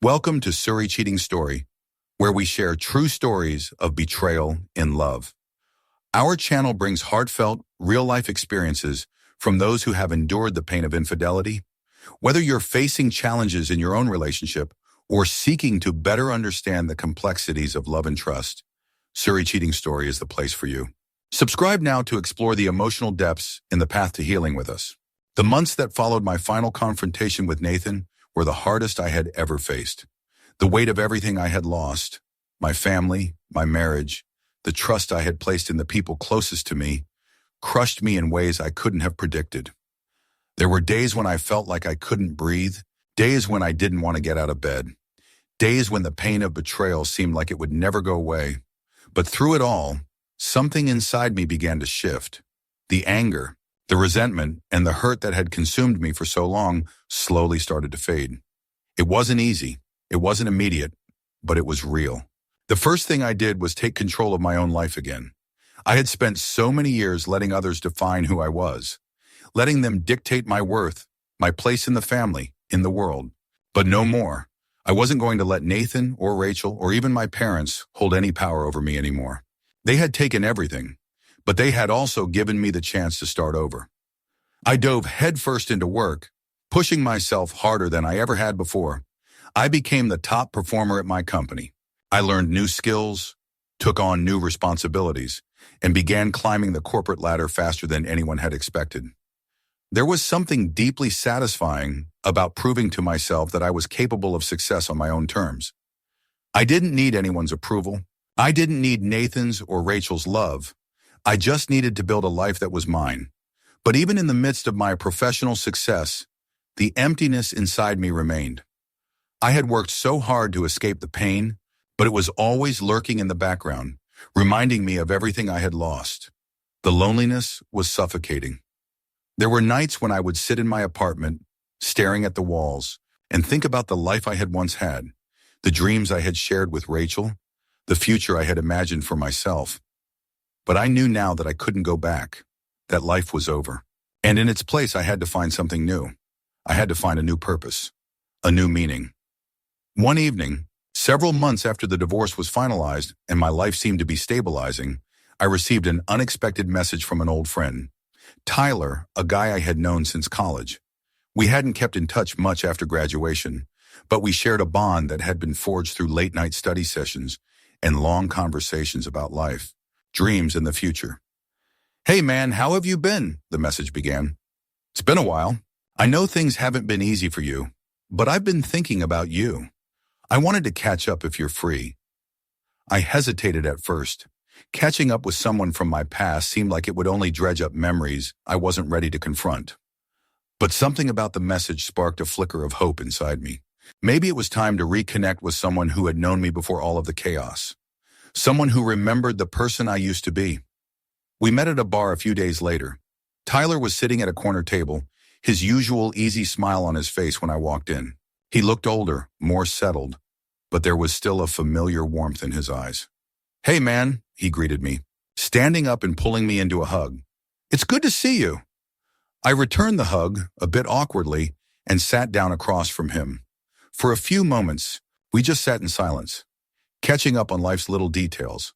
Welcome to Suri Cheating Story, where we share true stories of betrayal in love. Our channel brings heartfelt, real-life experiences from those who have endured the pain of infidelity. Whether you're facing challenges in your own relationship or seeking to better understand the complexities of love and trust, Suri Cheating Story is the place for you. Subscribe now to explore the emotional depths in the path to healing with us. The months that followed my final confrontation with Nathan were the hardest I had ever faced. The weight of everything I had lost, my family, my marriage, the trust I had placed in the people closest to me, crushed me in ways I couldn't have predicted. There were days when I felt like I couldn't breathe, days when I didn't want to get out of bed, days when the pain of betrayal seemed like it would never go away. But through it all, something inside me began to shift. The anger, the resentment, and the hurt that had consumed me for so long slowly started to fade. It wasn't easy, it wasn't immediate, but it was real. The first thing I did was take control of my own life again. I had spent so many years letting others define who I was, letting them dictate my worth, my place in the family, in the world. But no more. I wasn't going to let Nathan or Rachel or even my parents hold any power over me anymore. They had taken everything, but they had also given me the chance to start over. I dove headfirst into work, pushing myself harder than I ever had before. I became the top performer at my company. I learned new skills, took on new responsibilities, and began climbing the corporate ladder faster than anyone had expected. There was something deeply satisfying about proving to myself that I was capable of success on my own terms. I didn't need anyone's approval. I didn't need Nathan's or Rachel's love. I just needed to build a life that was mine. But even in the midst of my professional success, the emptiness inside me remained. I had worked so hard to escape the pain, but it was always lurking in the background, reminding me of everything I had lost. The loneliness was suffocating. There were nights when I would sit in my apartment, staring at the walls, and think about the life I had once had, the dreams I had shared with Rachel, the future I had imagined for myself. But I knew now that I couldn't go back, that life was over. And in its place, I had to find something new. I had to find a new purpose, a new meaning. One evening, several months after the divorce was finalized and my life seemed to be stabilizing, I received an unexpected message from an old friend, Tyler, a guy I had known since college. We hadn't kept in touch much after graduation, but we shared a bond that had been forged through late-night study sessions and long conversations about life, dreams, and the future. "Hey man, how have you been?" the message began. "It's been a while. I know things haven't been easy for you, but I've been thinking about you. I wanted to catch up if you're free." I hesitated at first. Catching up with someone from my past seemed like it would only dredge up memories I wasn't ready to confront. But something about the message sparked a flicker of hope inside me. Maybe it was time to reconnect with someone who had known me before all of the chaos. Someone who remembered the person I used to be. We met at a bar a few days later. Tyler was sitting at a corner table, his usual easy smile on his face when I walked in. He looked older, more settled, but there was still a familiar warmth in his eyes. "Hey man," he greeted me, standing up and pulling me into a hug. "It's good to see you." I returned the hug, a bit awkwardly, and sat down across from him. For a few moments, we just sat in silence, catching up on life's little details.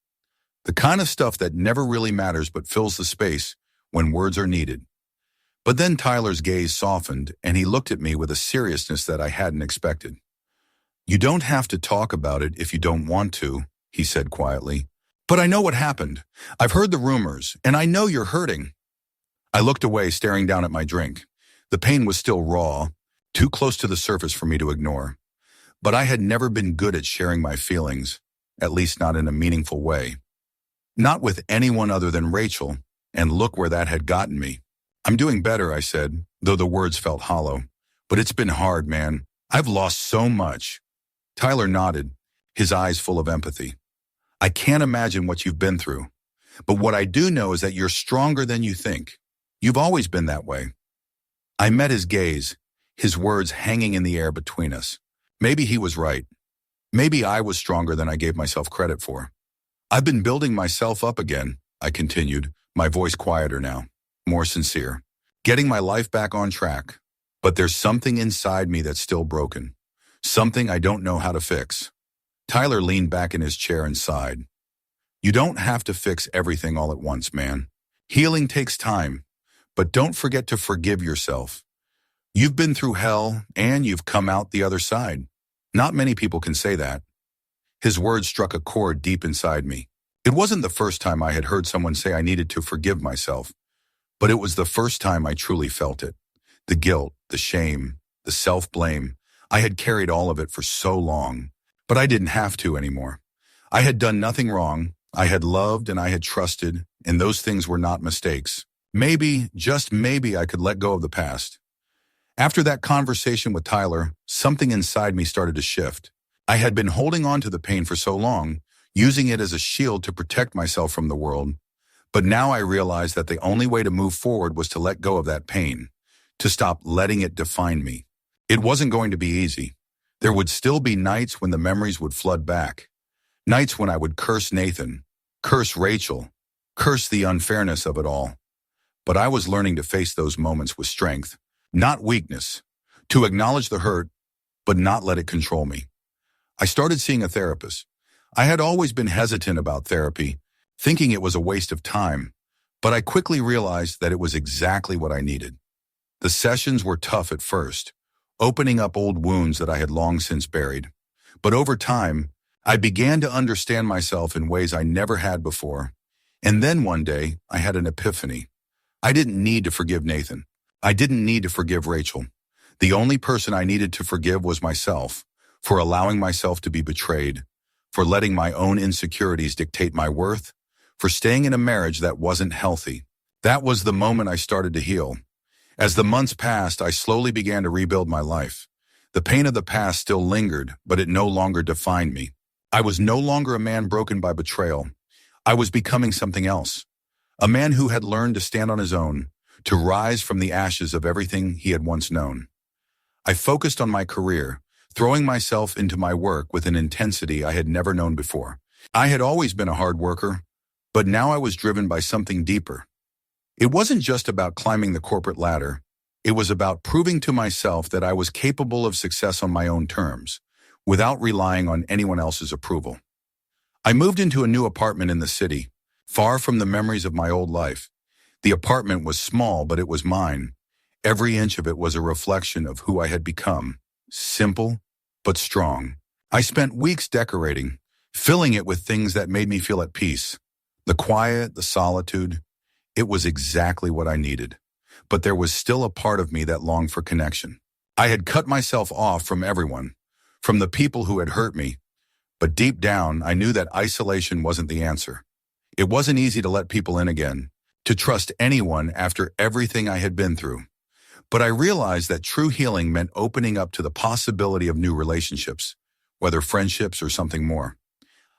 The kind of stuff that never really matters but fills the space when words are needed. But then Tyler's gaze softened and he looked at me with a seriousness that I hadn't expected. "You don't have to talk about it if you don't want to," he said quietly. "But I know what happened. I've heard the rumors, and I know you're hurting." I looked away, staring down at my drink. The pain was still raw, too close to the surface for me to ignore. But I had never been good at sharing my feelings, at least not in a meaningful way. Not with anyone other than Rachel, and look where that had gotten me. "I'm doing better," I said, though the words felt hollow. "But it's been hard, man. I've lost so much." Tyler nodded, his eyes full of empathy. "I can't imagine what you've been through. But what I do know is that you're stronger than you think. You've always been that way." I met his gaze, his words hanging in the air between us. Maybe he was right. Maybe I was stronger than I gave myself credit for. "I've been building myself up again," I continued, my voice quieter now, more sincere. "Getting my life back on track. But there's something inside me that's still broken. something I don't know how to fix. Tyler leaned back in his chair and sighed. You don't have to fix everything all at once, man. Healing takes time, but don't forget to forgive yourself. You've been through hell and you've come out the other side. Not many people can say that. His words struck a chord deep inside me. It wasn't the first time I had heard someone say I needed to forgive myself, but it was the first time I truly felt it. The guilt, the shame, the self-blame. I had carried all of it for so long, but I didn't have to anymore. I had done nothing wrong. I had loved and I had trusted, and those things were not mistakes. Maybe, just maybe, I could let go of the past. After that conversation with Tyler, something inside me started to shift. I had been holding on to the pain for so long, using it as a shield to protect myself from the world. But now I realized that the only way to move forward was to let go of that pain, to stop letting it define me. It wasn't going to be easy. There would still be nights when the memories would flood back. Nights when I would curse Nathan, curse Rachel, curse the unfairness of it all. But I was learning to face those moments with strength, not weakness, to acknowledge the hurt, but not let it control me. I started seeing a therapist. I had always been hesitant about therapy, thinking it was a waste of time, but I quickly realized that it was exactly what I needed. The sessions were tough at first, opening up old wounds that I had long since buried. But over time, I began to understand myself in ways I never had before. And then one day, I had an epiphany. I didn't need to forgive Nathan. I didn't need to forgive Rachel. The only person I needed to forgive was myself, for allowing myself to be betrayed, for letting my own insecurities dictate my worth, for staying in a marriage that wasn't healthy. That was the moment I started to heal. As the months passed, I slowly began to rebuild my life. The pain of the past still lingered, but it no longer defined me. I was no longer a man broken by betrayal. I was becoming something else. A man who had learned to stand on his own, to rise from the ashes of everything he had once known. I focused on my career, throwing myself into my work with an intensity I had never known before. I had always been a hard worker, but now I was driven by something deeper. It wasn't just about climbing the corporate ladder. It was about proving to myself that I was capable of success on my own terms, without relying on anyone else's approval. I moved into a new apartment in the city, far from the memories of my old life. The apartment was small, but it was mine. Every inch of it was a reflection of who I had become. Simple, but strong. I spent weeks decorating, filling it with things that made me feel at peace. The quiet, the solitude. It was exactly what I needed. But there was still a part of me that longed for connection. I had cut myself off from everyone, from the people who had hurt me. But deep down, I knew that isolation wasn't the answer. It wasn't easy to let people in again, to trust anyone after everything I had been through. But I realized that true healing meant opening up to the possibility of new relationships, whether friendships or something more.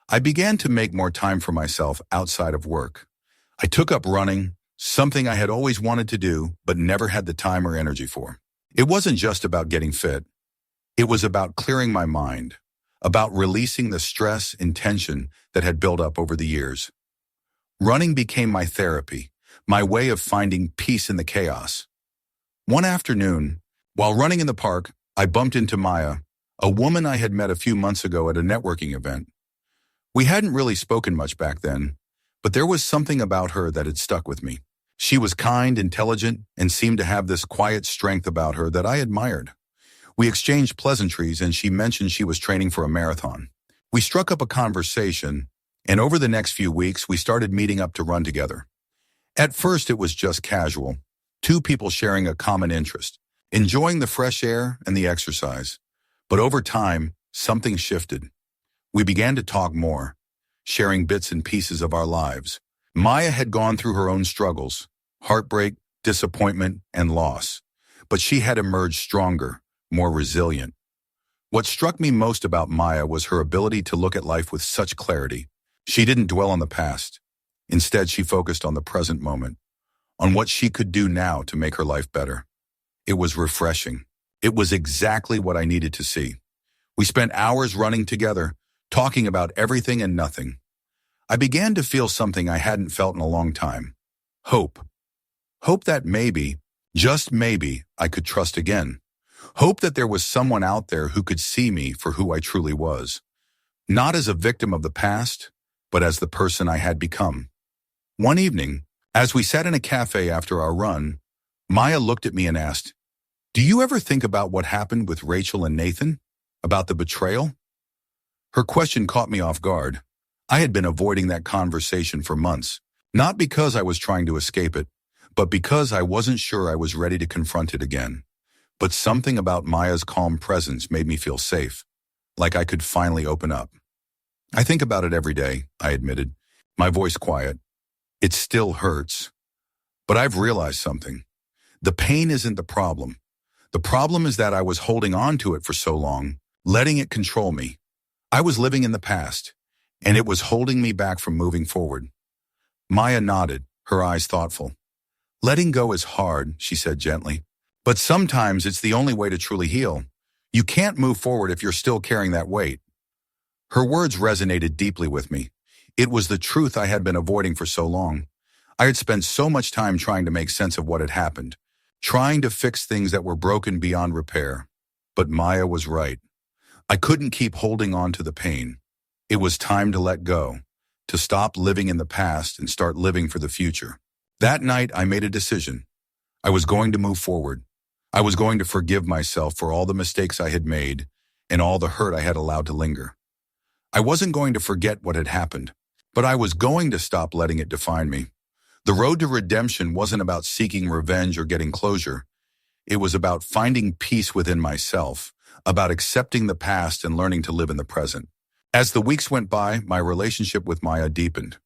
I began to make more time for myself outside of work. I took up running, something I had always wanted to do, but never had the time or energy for. It wasn't just about getting fit. It was about clearing my mind, about releasing the stress and tension that had built up over the years. Running became my therapy, my way of finding peace in the chaos. One afternoon, while running in the park, I bumped into Maya, a woman I had met a few months ago at a networking event. We hadn't really spoken much back then, but there was something about her that had stuck with me. She was kind, intelligent, and seemed to have this quiet strength about her that I admired. We exchanged pleasantries, and she mentioned she was training for a marathon. We struck up a conversation, and over the next few weeks, we started meeting up to run together. At first, it was just casual, two people sharing a common interest, enjoying the fresh air and the exercise. But over time, something shifted. We began to talk more, sharing bits and pieces of our lives. Maya had gone through her own struggles, heartbreak, disappointment, and loss. But she had emerged stronger, more resilient. What struck me most about Maya was her ability to look at life with such clarity. She didn't dwell on the past. Instead, she focused on the present moment, on what she could do now to make her life better. It was refreshing. It was exactly what I needed to see. We spent hours running together, talking about everything and nothing. I began to feel something I hadn't felt in a long time. Hope. Hope that maybe, just maybe, I could trust again. Hope that there was someone out there who could see me for who I truly was. Not as a victim of the past, but as the person I had become. One evening, as we sat in a cafe after our run, Maya looked at me and asked, "Do you ever think about what happened with Rachel and Nathan? About the betrayal?" Her question caught me off guard. I had been avoiding that conversation for months, not because I was trying to escape it, but because I wasn't sure I was ready to confront it again. But something about Maya's calm presence made me feel safe, like I could finally open up. "I think about it every day," I admitted, my voice quiet. "It still hurts. But I've realized something. The pain isn't the problem. The problem is that I was holding on to it for so long, letting it control me. I was living in the past, and it was holding me back from moving forward." Maya nodded, her eyes thoughtful. "Letting go is hard," she said gently. "But sometimes it's the only way to truly heal. You can't move forward if you're still carrying that weight." Her words resonated deeply with me. It was the truth I had been avoiding for so long. I had spent so much time trying to make sense of what had happened, trying to fix things that were broken beyond repair. But Maya was right. I couldn't keep holding on to the pain. It was time to let go, to stop living in the past and start living for the future. That night, I made a decision. I was going to move forward. I was going to forgive myself for all the mistakes I had made and all the hurt I had allowed to linger. I wasn't going to forget what had happened, but I was going to stop letting it define me. The road to redemption wasn't about seeking revenge or getting closure. It was about finding peace within myself, about accepting the past and learning to live in the present. As the weeks went by, my relationship with Maya deepened.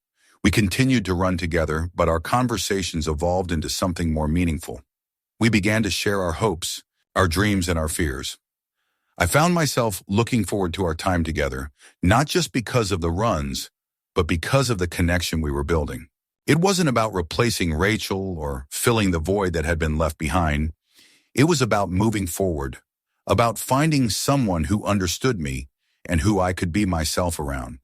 We continued to run together, but our conversations evolved into something more meaningful. We began to share our hopes, our dreams, and our fears. I found myself looking forward to our time together, not just because of the runs, but because of the connection we were building. It wasn't about replacing Rachel or filling the void that had been left behind. It was about moving forward, about finding someone who understood me and who I could be myself around.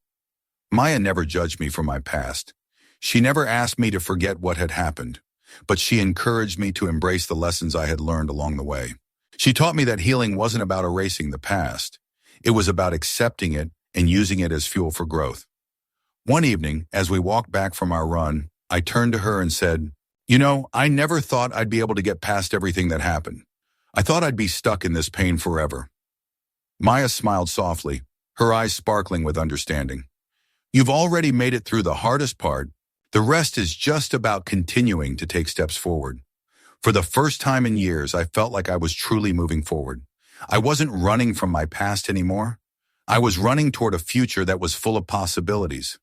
Maya never judged me for my past. She never asked me to forget what had happened, but she encouraged me to embrace the lessons I had learned along the way. She taught me that healing wasn't about erasing the past. It was about accepting it and using it as fuel for growth. One evening, as we walked back from our run, I turned to her and said, "You know, I never thought I'd be able to get past everything that happened. I thought I'd be stuck in this pain forever." Maya smiled softly, her eyes sparkling with understanding. "You've already made it through the hardest part. The rest is just about continuing to take steps forward." For the first time in years, I felt like I was truly moving forward. I wasn't running from my past anymore. I was running toward a future that was full of possibilities.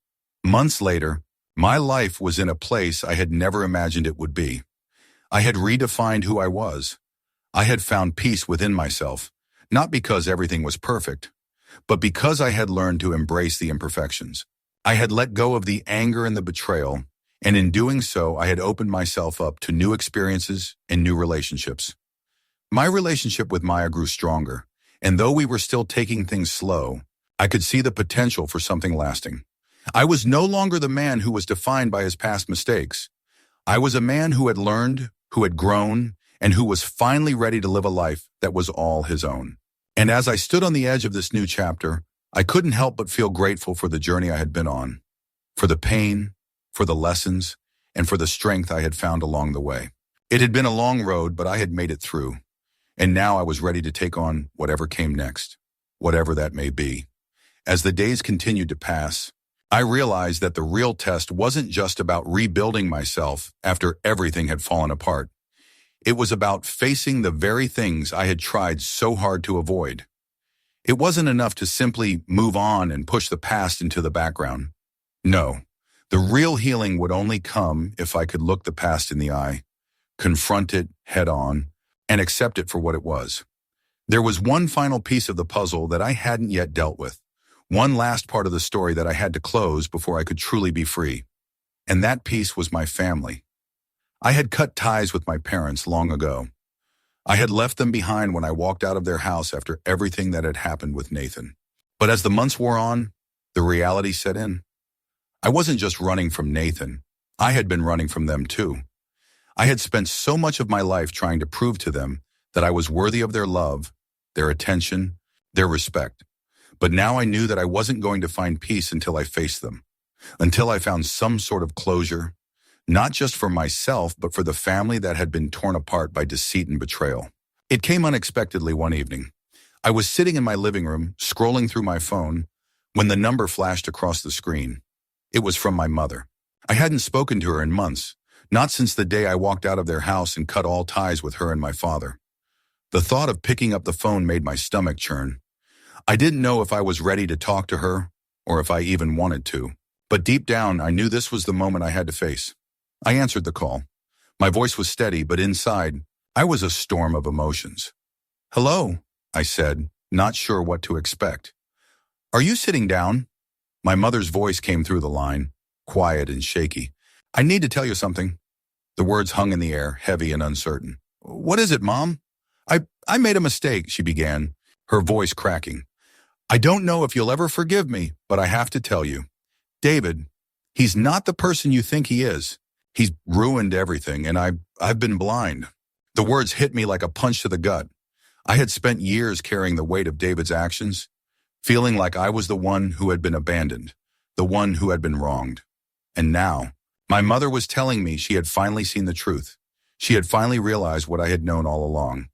Months later, my life was in a place I had never imagined it would be. I had redefined who I was. I had found peace within myself, not because everything was perfect, but because I had learned to embrace the imperfections. I had let go of the anger and the betrayal, and in doing so, I had opened myself up to new experiences and new relationships. My relationship with Maya grew stronger, and though we were still taking things slow, I could see the potential for something lasting. I was no longer the man who was defined by his past mistakes. I was a man who had learned, who had grown, and who was finally ready to live a life that was all his own. And as I stood on the edge of this new chapter, I couldn't help but feel grateful for the journey I had been on, for the pain, for the lessons, and for the strength I had found along the way. It had been a long road, but I had made it through, and now I was ready to take on whatever came next, whatever that may be. As the days continued to pass, I realized that the real test wasn't just about rebuilding myself after everything had fallen apart. It was about facing the very things I had tried so hard to avoid. It wasn't enough to simply move on and push the past into the background. No, the real healing would only come if I could look the past in the eye, confront it head on, and accept it for what it was. There was one final piece of the puzzle that I hadn't yet dealt with. One last part of the story that I had to close before I could truly be free. And that piece was my family. I had cut ties with my parents long ago. I had left them behind when I walked out of their house after everything that had happened with Nathan. But as the months wore on, the reality set in. I wasn't just running from Nathan. I had been running from them too. I had spent so much of my life trying to prove to them that I was worthy of their love, their attention, their respect. But now I knew that I wasn't going to find peace until I faced them, until I found some sort of closure, not just for myself, but for the family that had been torn apart by deceit and betrayal. It came unexpectedly one evening. I was sitting in my living room, scrolling through my phone, when the number flashed across the screen. It was from my mother. I hadn't spoken to her in months, not since the day I walked out of their house and cut all ties with her and my father. The thought of picking up the phone made my stomach churn. I didn't know if I was ready to talk to her or if I even wanted to. But deep down, I knew this was the moment I had to face. I answered the call. My voice was steady, but inside, I was a storm of emotions. "Hello," I said, not sure what to expect. "Are you sitting down?" My mother's voice came through the line, quiet and shaky. "I need to tell you something." The words hung in the air, heavy and uncertain. "What is it, Mom?" I made a mistake," she began, her voice cracking. "I don't know if you'll ever forgive me, but I have to tell you. David, he's not the person you think he is. He's ruined everything, and I've been blind." The words hit me like a punch to the gut. I had spent years carrying the weight of David's actions, feeling like I was the one who had been abandoned, the one who had been wronged. And now, my mother was telling me she had finally seen the truth. She had finally realized what I had known all along.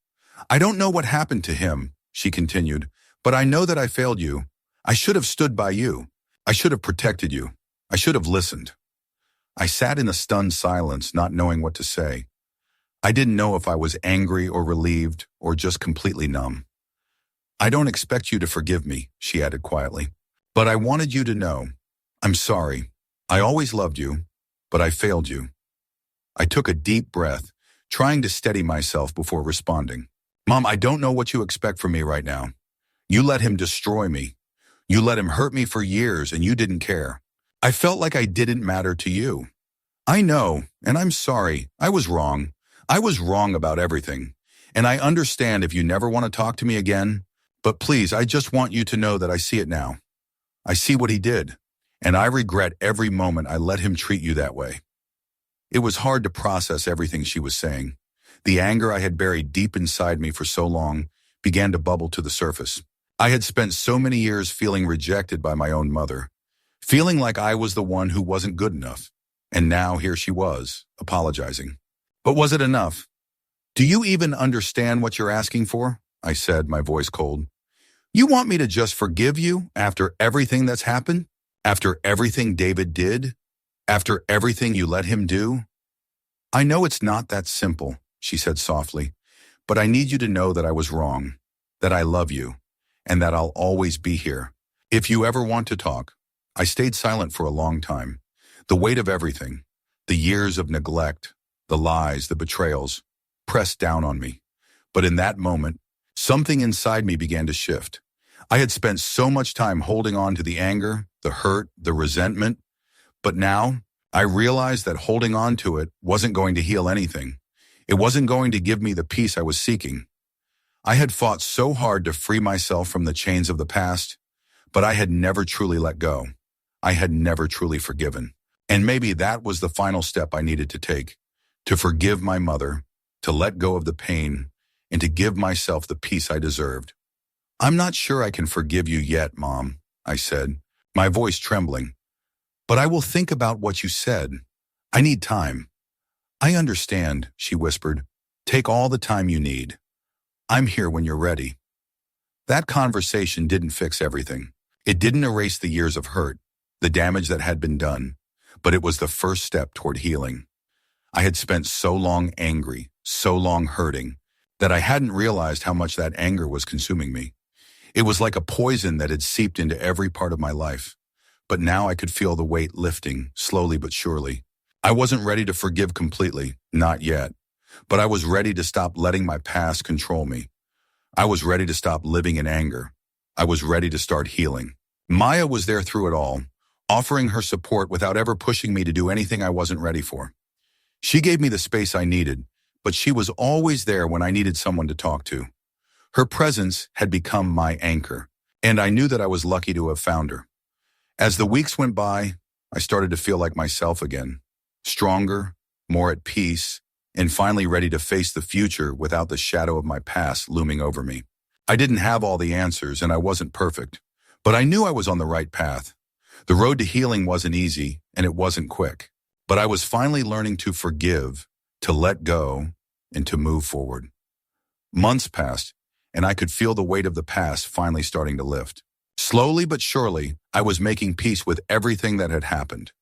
"I don't know what happened to him," she continued, "but I know that I failed you. I should have stood by you. I should have protected you. I should have listened." I sat in a stunned silence, not knowing what to say. I didn't know if I was angry or relieved or just completely numb. "I don't expect you to forgive me," she added quietly, "but I wanted you to know. I'm sorry. I always loved you, but I failed you." I took a deep breath, trying to steady myself before responding. "Mom, I don't know what you expect from me right now. You let him destroy me. You let him hurt me for years, and you didn't care. I felt like I didn't matter to you. I know, and I'm sorry. I was wrong. I was wrong about everything. And I understand if you never want to talk to me again, but please, I just want you to know that I see it now. I see what he did, and I regret every moment I let him treat you that way." It was hard to process everything she was saying. The anger I had buried deep inside me for so long began to bubble to the surface. I had spent so many years feeling rejected by my own mother, feeling like I was the one who wasn't good enough. And now here she was, apologizing. "But was it enough? Do you even understand what you're asking for?" I said, my voice cold. "You want me to just forgive you after everything that's happened? After everything David did? After everything you let him do?" "I know it's not that simple," she said softly, "but I need you to know that I was wrong, that I love you, and that I'll always be here. If you ever want to talk." I stayed silent for a long time. The weight of everything, the years of neglect, the lies, the betrayals, pressed down on me. But in that moment, something inside me began to shift. I had spent so much time holding on to the anger, the hurt, the resentment, but now I realized that holding on to it wasn't going to heal anything. It wasn't going to give me the peace I was seeking. I had fought so hard to free myself from the chains of the past, but I had never truly let go. I had never truly forgiven. And maybe that was the final step I needed to take, to forgive my mother, to let go of the pain, and to give myself the peace I deserved. "I'm not sure I can forgive you yet, Mom," I said, my voice trembling. "But I will think about what you said. I need time." "I understand," she whispered. "Take all the time you need. I'm here when you're ready." That conversation didn't fix everything. It didn't erase the years of hurt, the damage that had been done, but it was the first step toward healing. I had spent so long angry, so long hurting, that I hadn't realized how much that anger was consuming me. It was like a poison that had seeped into every part of my life. But now I could feel the weight lifting, slowly but surely. I wasn't ready to forgive completely, not yet. But I was ready to stop letting my past control me. I was ready to stop living in anger. I was ready to start healing. Maya was there through it all, offering her support without ever pushing me to do anything I wasn't ready for. She gave me the space I needed, but she was always there when I needed someone to talk to. Her presence had become my anchor, and I knew that I was lucky to have found her. As the weeks went by, I started to feel like myself again, stronger, more at peace, and finally ready to face the future without the shadow of my past looming over me. I didn't have all the answers and I wasn't perfect, but I knew I was on the right path. The road to healing wasn't easy and it wasn't quick, but I was finally learning to forgive, to let go, and to move forward. Months passed, and I could feel the weight of the past finally starting to lift. Slowly but surely, I was making peace with everything that had happened.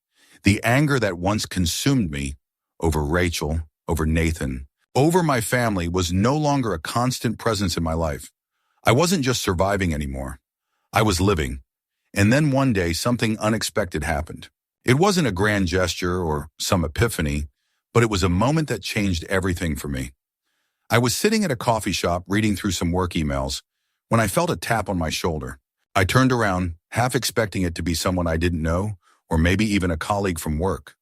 The anger that once consumed me, over Rachel, over Nathan, over my family, was no longer a constant presence in my life. I wasn't just surviving anymore. I was living. And then one day, something unexpected happened. It wasn't a grand gesture or some epiphany, but it was a moment that changed everything for me. I was sitting at a coffee shop reading through some work emails when I felt a tap on my shoulder. I turned around, half expecting it to be someone I didn't know, or maybe even a colleague from work.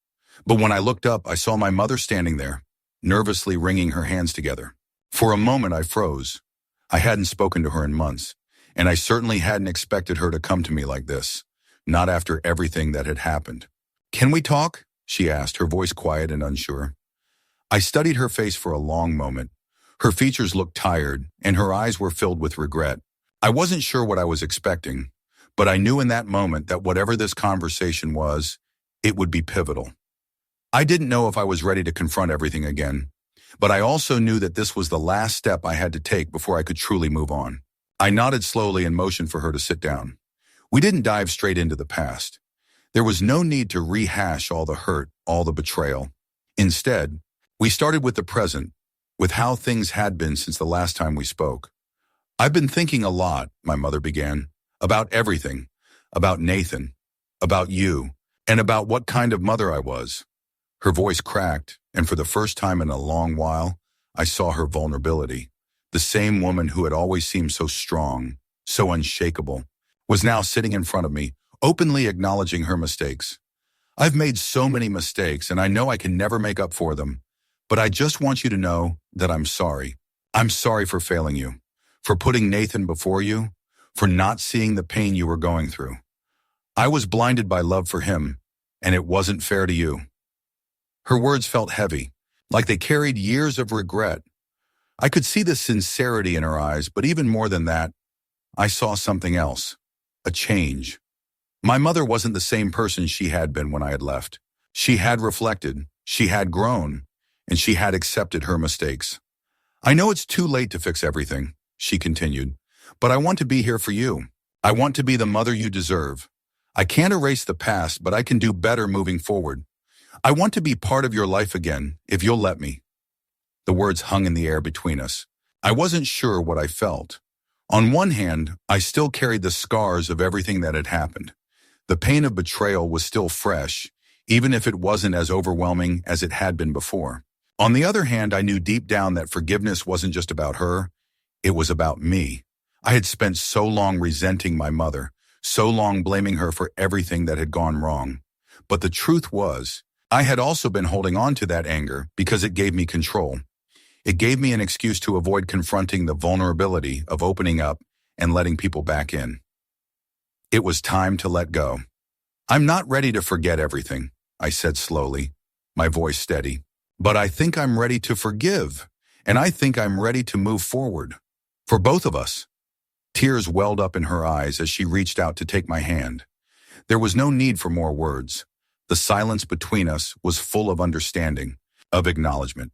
But when I looked up, I saw my mother standing there, nervously wringing her hands together. For a moment, I froze. I hadn't spoken to her in months, and I certainly hadn't expected her to come to me like this, not after everything that had happened. "Can we talk?" she asked, her voice quiet and unsure. I studied her face for a long moment. Her features looked tired, and her eyes were filled with regret. I wasn't sure what I was expecting, but I knew in that moment that whatever this conversation was, it would be pivotal. I didn't know if I was ready to confront everything again, but I also knew that this was the last step I had to take before I could truly move on. I nodded slowly and motioned for her to sit down. We didn't dive straight into the past. There was no need to rehash all the hurt, all the betrayal. Instead, we started with the present, with how things had been since the last time we spoke. "I've been thinking a lot," my mother began, "about everything, about Nathan, about you, and about what kind of mother I was." Her voice cracked, and for the first time in a long while, I saw her vulnerability. The same woman who had always seemed so strong, so unshakable, was now sitting in front of me, openly acknowledging her mistakes. "I've made so many mistakes, and I know I can never make up for them, but I just want you to know that I'm sorry. I'm sorry for failing you, for putting Nathan before you, for not seeing the pain you were going through. I was blinded by love for him, and it wasn't fair to you." Her words felt heavy, like they carried years of regret. I could see the sincerity in her eyes, but even more than that, I saw something else, a change. My mother wasn't the same person she had been when I had left. She had reflected, she had grown, and she had accepted her mistakes. "I know it's too late to fix everything," she continued, "but I want to be here for you. I want to be the mother you deserve. I can't erase the past, but I can do better moving forward. I want to be part of your life again, if you'll let me." The words hung in the air between us. I wasn't sure what I felt. On one hand, I still carried the scars of everything that had happened. The pain of betrayal was still fresh, even if it wasn't as overwhelming as it had been before. On the other hand, I knew deep down that forgiveness wasn't just about her, it was about me. I had spent so long resenting my mother, so long blaming her for everything that had gone wrong. But the truth was, I had also been holding on to that anger because it gave me control. It gave me an excuse to avoid confronting the vulnerability of opening up and letting people back in. It was time to let go. "I'm not ready to forget everything," I said slowly, my voice steady. "But I think I'm ready to forgive, and I think I'm ready to move forward. For both of us." Tears welled up in her eyes as she reached out to take my hand. There was no need for more words. The silence between us was full of understanding, of acknowledgement.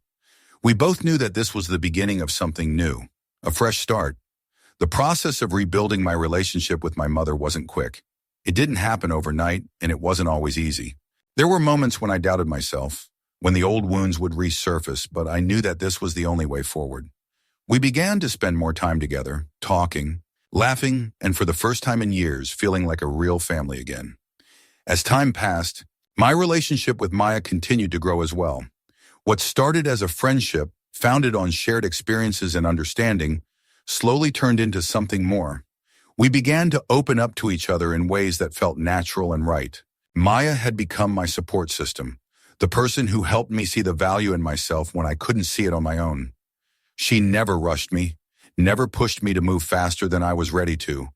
We both knew that this was the beginning of something new, a fresh start. The process of rebuilding my relationship with my mother wasn't quick. It didn't happen overnight, and it wasn't always easy. There were moments when I doubted myself, when the old wounds would resurface, but I knew that this was the only way forward. We began to spend more time together, talking, laughing, and for the first time in years, feeling like a real family again. As time passed, my relationship with Maya continued to grow as well. What started as a friendship, founded on shared experiences and understanding, slowly turned into something more. We began to open up to each other in ways that felt natural and right. Maya had become my support system, the person who helped me see the value in myself when I couldn't see it on my own. She never rushed me, never pushed me to move faster than I was ready to,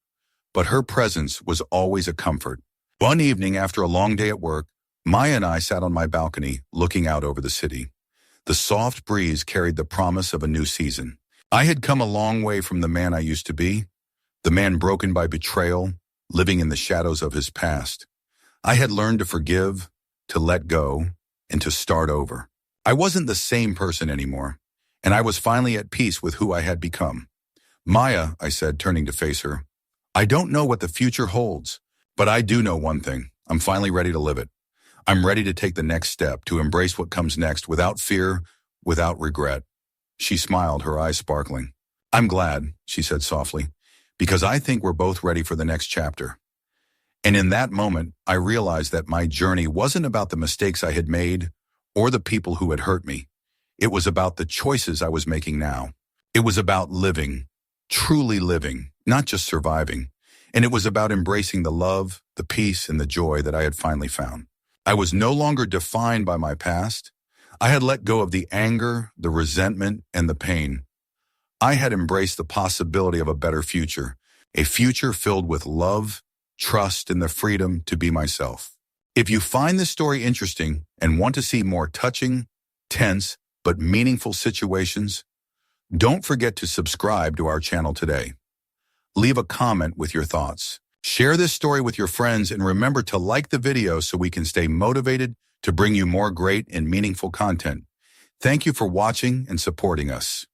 but her presence was always a comfort. One evening after a long day at work, Maya and I sat on my balcony, looking out over the city. The soft breeze carried the promise of a new season. I had come a long way from the man I used to be, the man broken by betrayal, living in the shadows of his past. I had learned to forgive, to let go, and to start over. I wasn't the same person anymore, and I was finally at peace with who I had become. Maya, I said, turning to face her, I don't know what the future holds, but I do know one thing. I'm finally ready to live it. I'm ready to take the next step, to embrace what comes next without fear, without regret. She smiled, her eyes sparkling. I'm glad, she said softly, because I think we're both ready for the next chapter. And in that moment, I realized that my journey wasn't about the mistakes I had made or the people who had hurt me. It was about the choices I was making now. It was about living, truly living, not just surviving. And it was about embracing the love, the peace, and the joy that I had finally found. I was no longer defined by my past. I had let go of the anger, the resentment, and the pain. I had embraced the possibility of a better future, a future filled with love, trust, and the freedom to be myself. If you find this story interesting and want to see more touching, tense, but meaningful situations, don't forget to subscribe to our channel today. Leave a comment with your thoughts. Share this story with your friends and remember to like the video so we can stay motivated to bring you more great and meaningful content. Thank you for watching and supporting us.